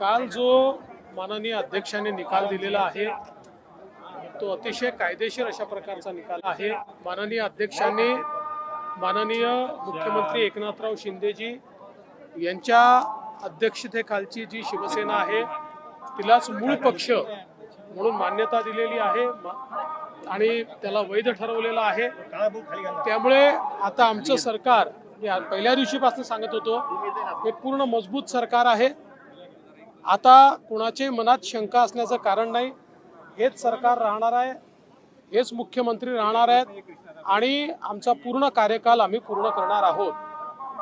काल जो माननीय अध्यक्षांनी निकाल दिलेला आहे तो अतिशय कायदेशीर अशा प्रकारचा निकाल आहे। माननीय अध्यक्षांनी माननीय मुख्यमंत्री एकनाथराव शिंदेजी यांच्या अध्यक्षतेखालची जी शिवसेना आहे तिलाच मूळ पक्ष म्हणून मान्यता दिलेली आहे आणि त्याला वैध ठरवलेलं आहे। त्यामुळे आता आमचं सरकार पहिल्या दिवशीपासून सांगत होतो हे पूर्ण मजबूत सरकार आहे। आता कोणाचे मनात शंका असण्याचं कारण नाही, हेच सरकार राहणार आहे, हेच मुख्यमंत्री राहणार आहेत आणि आमचा पूर्ण कार्यकाल आम्ही पूर्ण करणार आहोत।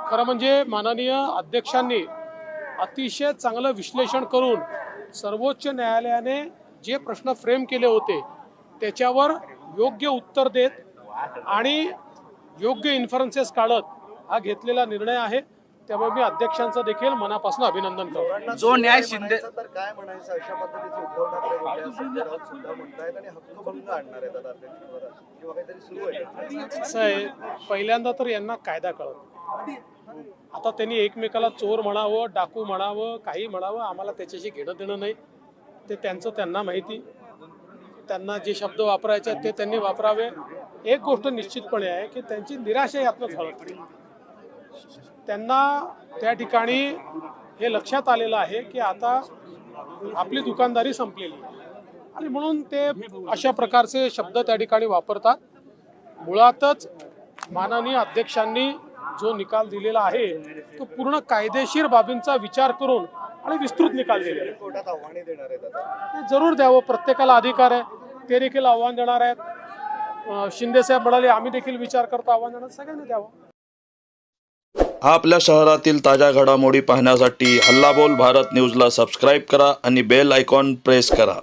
खरं म्हणजे माननीय अध्यक्षांनी अतिशय चांगलं विश्लेषण करून सर्वोच्च न्यायालयाने जे प्रश्न फ्रेम केले होते त्याच्यावर योग्य उत्तर देत आणि योग्य इन्फरन्सेस काढत हा घेतलेला निर्णय आहे। त्यामुळे मी अध्यक्षांचं देखील मनापासून अभिनंदन करतो। जो न्याय शिंदे तर काय म्हणायचं अशा पद्धतीचे उद्धव ठाकरे संजय राऊत सुद्धा म्हणतायत आणि हक्कभंग आणणार आहेत आता अध्यक्षांवर किंवा काहीतरी सुरू आहे। असं आहे, पहिल्यांदा तर यांना कायदा कळत, आता त्यांनी एकमेकाला चोर म्हणावं, डाकू म्हणावं, काही म्हणावं, आम्हाला त्याच्याशी घेणं देणं नाही, ते त्यांचं त्यांना माहिती। त्यांना जे शब्द वापरायचे आहेत ते त्यांनी वापरावे। एक गोष्ट निश्चितपणे आहे की त्यांची निराशा यातनं झळकते। त्यांना त्या ठिकाणी हे लक्षात आलेलं आहे की आता आपली दुकानदारी संपलेली आणि म्हणून ते अशा प्रकारचे शब्द त्या ठिकाणी वापरतात। मुळातच माननीय अध्यक्षांनी जो निकाल दिलेला आहे तो पूर्ण कायदेशीर बाबींचा विचार करून आणि विस्तृत निकाल दिलेला आहे। कोर्टात आव्हाने देणार आहेत आता जरूर द्यावं, प्रत्येकाला अधिकार आहे, ते देखील आव्हान देणार आहेत। शिंदे साहेब म्हणाले आम्ही देखील विचार करतो, आव्हान देणार, सगळ्यांनी द्यावं। आपल्या शहरातील ताज्या घडामोडी पाहण्यासाठी हल्लाबोल भारत न्यूजला सबस्क्राईब करा आणि बेल आयकॉन प्रेस करा।